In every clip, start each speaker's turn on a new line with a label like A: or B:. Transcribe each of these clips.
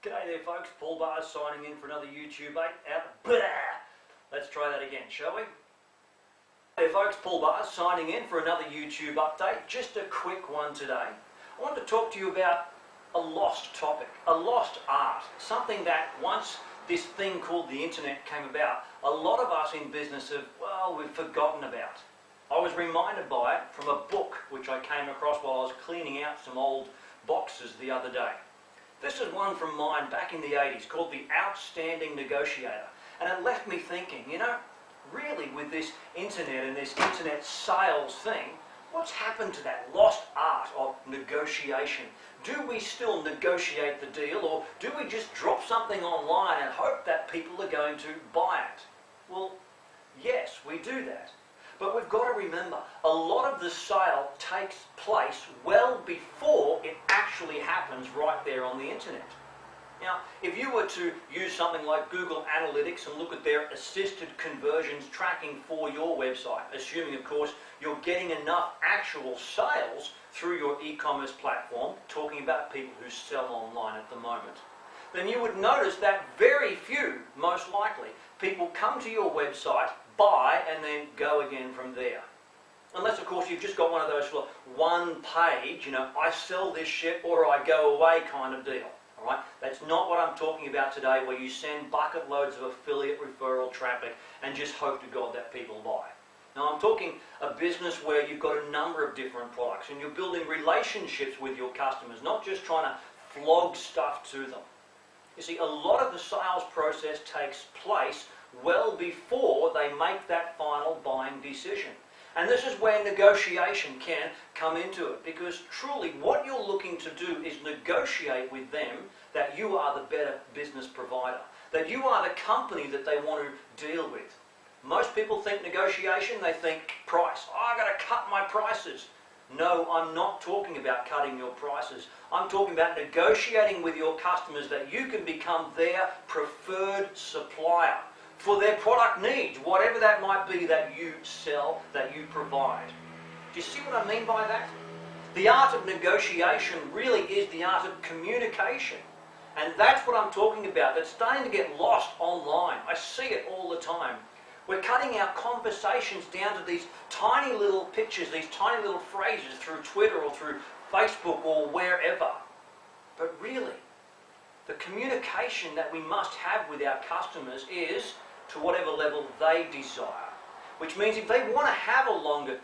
A: G'day there folks, Paul Bars signing in for another YouTube 8 out. Let's try that again, shall we? Hey folks, Paul Bars signing in for another YouTube update. Just a quick one today. I want to talk to you about a lost topic, a lost art, something that once this thing called the internet came about, a lot of us in business have, well, we've forgotten about. I was reminded by it from a book which I came across while I was cleaning out some old boxes the other day. This is one from mine back in the 80s called The Outstanding Negotiator, and it left me thinking, you know, really with this internet and this internet sales thing, what's happened to that lost art of negotiation? Do we still negotiate the deal, or do we just drop something online and hope that people are going to buy it? Well, yes, we do that. But we've got to remember, a lot of the sale takes place well before it actually happens right there on the internet. Now, if you were to use something like Google Analytics and look at their assisted conversions tracking for your website, assuming, of course, you're getting enough actual sales through your e-commerce platform, talking about people who sell online at the moment, then you would notice that very few, most likely, people come to your website, buy, and then go again from there. Unless, of course, you've just got one of those sort of one page, you know, I sell this shit or I go away kind of deal. All right? That's not what I'm talking about today, where you send bucket loads of affiliate referral traffic and just hope to God that people buy. Now, I'm talking a business where you've got a number of different products and you're building relationships with your customers, not just trying to flog stuff to them. You see, a lot of the sales process takes place well before they make that final buying decision. And this is where negotiation can come into it, because truly what you're looking to do is negotiate with them that you are the better business provider, that you are the company that they want to deal with. Most people think negotiation, they think price. Oh, I've got to cut my prices. No, I'm not talking about cutting your prices. I'm talking about negotiating with your customers that you can become their preferred supplier for their product needs, whatever that might be that you sell, that you provide. Do you see what I mean by that? The art of negotiation really is the art of communication. And that's what I'm talking about. That's starting to get lost online. I see it all the time. We're cutting our conversations down to these tiny little pictures, these tiny little phrases through Twitter or through Facebook or wherever. But really, the communication that we must have with our customers is to whatever level they desire. Which means if they want to have a longer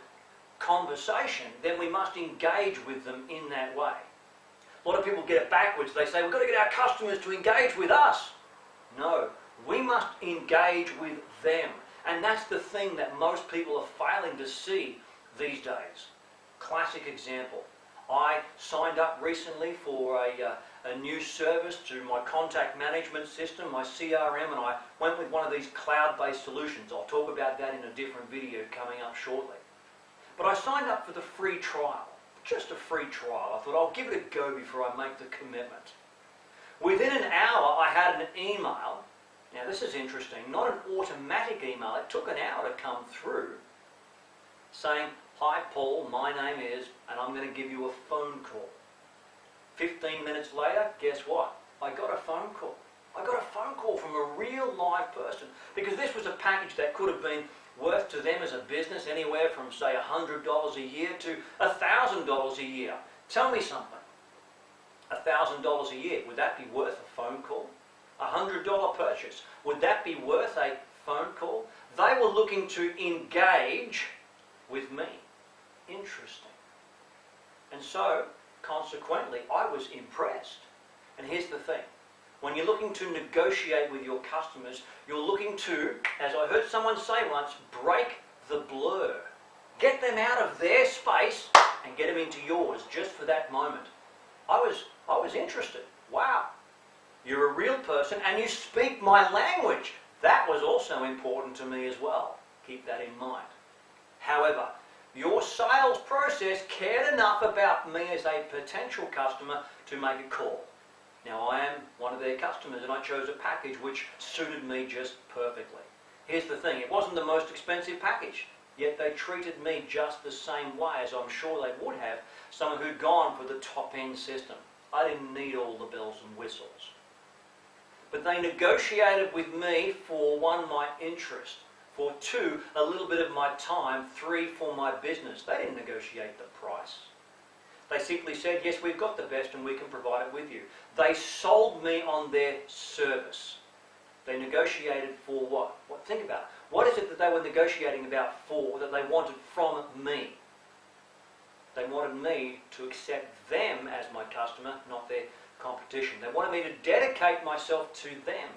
A: conversation, then we must engage with them in that way. A lot of people get it backwards. They say, we've got to get our customers to engage with us. No, we must engage with them. And that's the thing that most people are failing to see these days. Classic example. I signed up recently for a new service to my contact management system, my CRM, and I went with one of these cloud-based solutions. I'll talk about that in a different video coming up shortly. But I signed up for the free trial, just a free trial. I thought I'll give it a go before I make the commitment. Within an hour I had an email. Now this is interesting, not an automatic email, it took an hour to come through, saying, hi Paul, my name is, and I'm going to give you a phone call. 15 minutes later, guess what? I got a phone call. I got a phone call from a real live person, because this was a package that could have been worth to them as a business anywhere from, say, $100 a year to $1,000 a year. Tell me something. $1,000 a year, would that be worth a phone call? A $100 purchase, would that be worth a phone call? They were looking to engage with me. Interesting. And so, consequently, I was impressed. And here's the thing. When you're looking to negotiate with your customers, you're looking to, as I heard someone say once, break the blur. Get them out of their space and get them into yours just for that moment. I was interested. Wow. You're a real person and you speak my language. That was also important to me as well. Keep that in mind. However, your sales process cared enough about me as a potential customer to make a call. Now I am one of their customers and I chose a package which suited me just perfectly. Here's the thing, it wasn't the most expensive package, yet they treated me just the same way as I'm sure they would have someone who'd gone for the top end system. I didn't need all the bells and whistles. but they negotiated with me for one, my interest, for two, a little bit of my time, three, for my business. They didn't negotiate the price. They simply said, yes, we've got the best and we can provide it with you. They sold me on their service. They negotiated for what? Think about it. What is it that they were negotiating about for, that they wanted from me? They wanted me to accept them as my customer, not their competition. They wanted me to dedicate myself to them.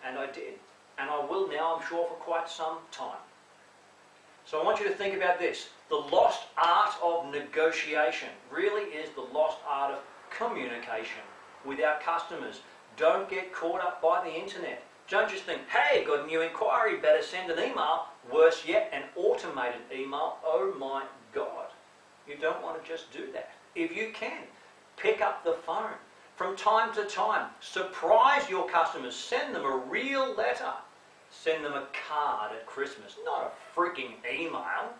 A: And I did. And I will now, I'm sure, for quite some time. So I want you to think about this. The lost art of negotiation really is the lost art of communication with our customers. Don't get caught up by the internet. Don't just think, hey, got a new inquiry, better send an email. Worse yet, an automated email. Oh my God. You don't want to just do that. If you can, pick up the phone. From time to time, surprise your customers. Send them a real letter. Send them a card at Christmas. Not a freaking email.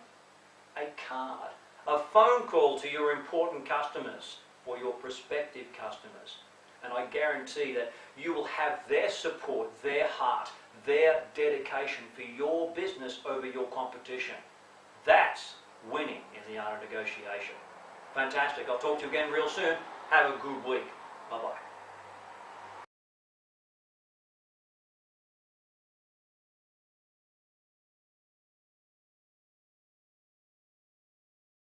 A: A card. A phone call to your important customers or your prospective customers. And I guarantee that you will have their support, their heart, their dedication for your business over your competition. That's winning in the art of negotiation. Fantastic. I'll talk to you again real soon. Have a good week. Bye-bye.